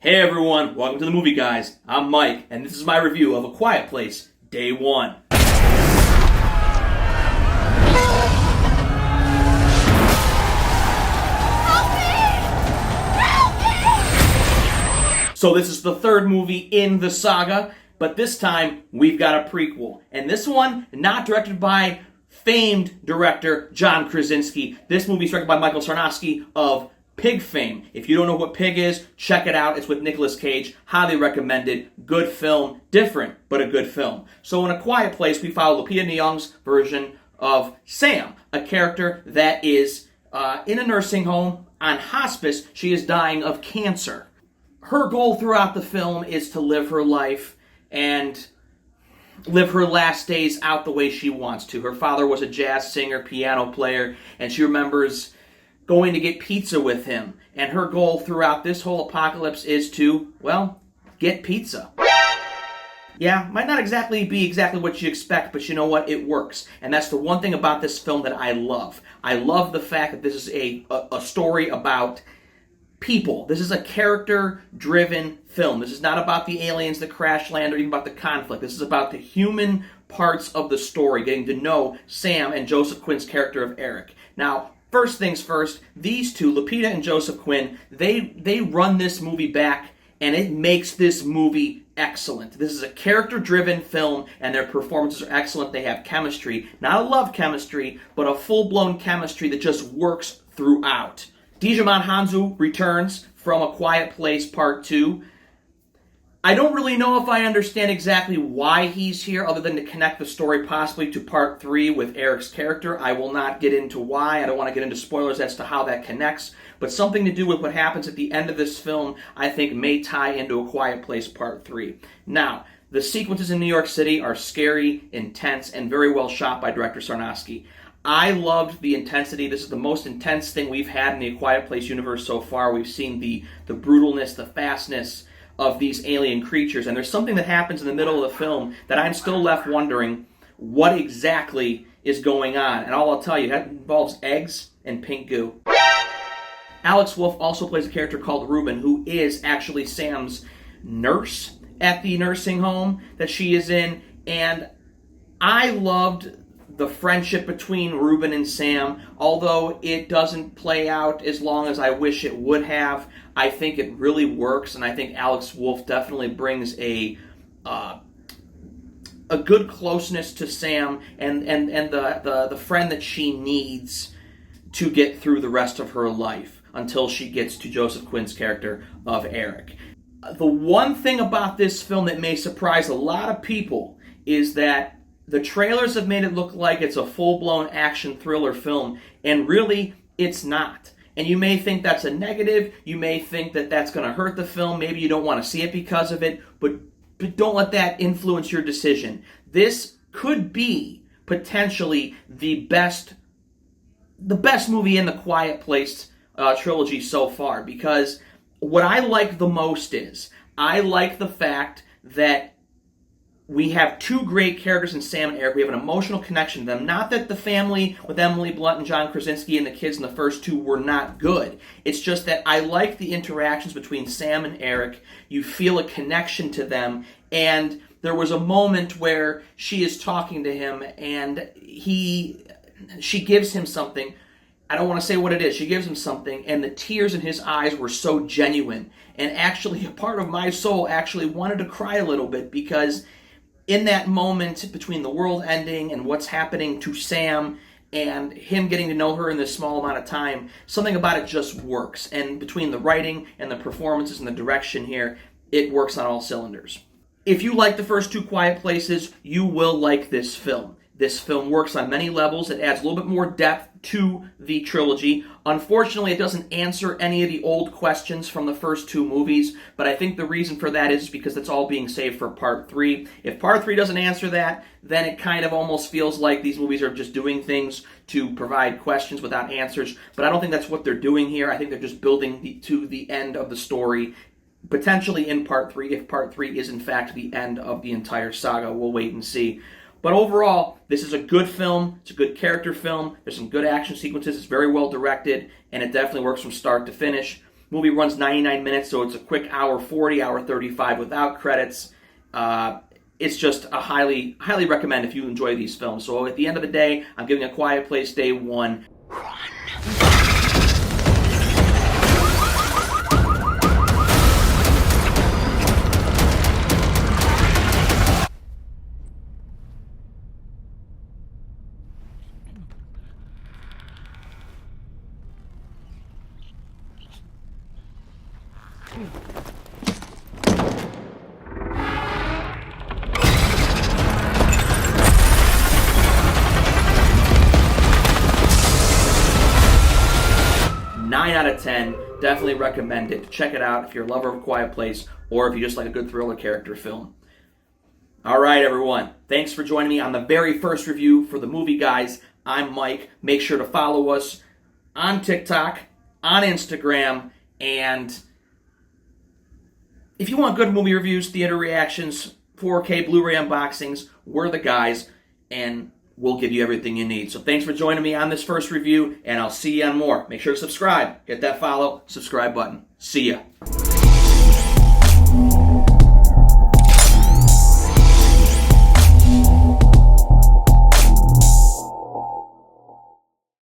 Hey everyone, welcome to the Movie Guys. I'm Mike, and this is my review of A Quiet Place, Day 1. So this is the third movie in the saga, but this time we've got a prequel. And this one, not directed by famed director John Krasinski. This movie is directed by Michael Sarnowski of Pig fame. If you don't know what Pig is, check it out. It's with Nicolas Cage. Highly recommended. Good film. Different, but a good film. So in A Quiet Place, we follow Lupita Nyong''s version of Sam, a character that is in a nursing home on hospice. She is dying of cancer. Her goal throughout the film is to live her life and live her last days out the way she wants to. Her father was a jazz singer, piano player, and she remembers going to get pizza with him. And her goal throughout this whole apocalypse is to, well, get pizza. Yeah, might not exactly be what you expect, but you know what? It works. And that's the one thing about this film that I love. I love the fact that this is a story about people. This is a character-driven film. This is not about the aliens that crash land or even about the conflict. This is about the human parts of the story, getting to know Sam and Joseph Quinn's character of Eric. Now, first things first, these two, Lupita and Joseph Quinn, they run this movie back, and it makes this movie excellent. This is a character-driven film, and their performances are excellent. They have chemistry. Not a love chemistry, but a full-blown chemistry that just works throughout. Djimon Hounsou returns from A Quiet Place Part 2. I don't really know if I understand exactly why he's here, other than to connect the story possibly to Part 3 with Eric's character. I will not get into why. I don't want to get into spoilers as to how that connects. But something to do with what happens at the end of this film, I think, may tie into A Quiet Place Part 3. Now, the sequences in New York City are scary, intense, and very well shot by director Sarnowski. I loved the intensity. This is the most intense thing we've had in the A Quiet Place universe so far. We've seen the brutalness, the fastness of these alien creatures. And there's something that happens in the middle of the film that I'm still left wondering what exactly is going on. And all I'll tell you, that involves eggs and pink goo. Alex Wolff also plays a character called Ruben, who is actually Sam's nurse at the nursing home that she is in. And I loved the friendship between Ruben and Sam. Although it doesn't play out as long as I wish it would have, I think it really works, and I think Alex Wolff definitely brings a good closeness to Sam and the friend that she needs to get through the rest of her life until she gets to Joseph Quinn's character of Eric. The one thing about this film that may surprise a lot of people is that the trailers have made it look like it's a full-blown action thriller film, and really, it's not. And you may think that's a negative, you may think that that's going to hurt the film, maybe you don't want to see it because of it, but don't let that influence your decision. This could be potentially the best movie in the Quiet Place trilogy so far, because what I like the most is, I like the fact that we have two great characters in Sam and Eric. We have an emotional connection to them. Not that the family with Emily Blunt and John Krasinski and the kids in the first two were not good. It's just that I like the interactions between Sam and Eric. You feel a connection to them. And there was a moment where she is talking to him and she gives him something. I don't want to say what it is. She gives him something, and the tears in his eyes were so genuine. And actually, a part of my soul actually wanted to cry a little bit, because in that moment between the world ending and what's happening to Sam and him getting to know her in this small amount of time, something about it just works. And between the writing and the performances and the direction here, it works on all cylinders. If you like the first two Quiet Places, you will like this film. This film works on many levels. It adds a little bit more depth to the trilogy. Unfortunately, it doesn't answer any of the old questions from the first two movies, but I think the reason for that is because it's all being saved for Part 3. If Part 3 doesn't answer that, then it kind of almost feels like these movies are just doing things to provide questions without answers, but I don't think that's what they're doing here. I think they're just building to the end of the story, potentially in Part 3, if Part 3 is in fact the end of the entire saga. We'll wait and see. But overall, this is a good film. It's a good character film. There's some good action sequences. It's very well directed, and it definitely works from start to finish. Movie runs 99 minutes, so it's a quick hour 40, hour 35 without credits. It's just a highly recommend if you enjoy these films. So at the end of the day, I'm giving A Quiet Place Day 1. Run. 9 out of 10. Definitely recommend it. Check it out if you're a lover of A Quiet Place or if you just like a good thriller character film. All right, everyone. Thanks for joining me on the very first review for the movie, guys. I'm Mike. Make sure to follow us on TikTok, on Instagram, and if you want good movie reviews, theater reactions, 4K Blu-ray unboxings, we're the guys, and we'll give you everything you need. So thanks for joining me on this first review, and I'll see you on more. Make sure to subscribe. Hit that follow, subscribe button. See ya.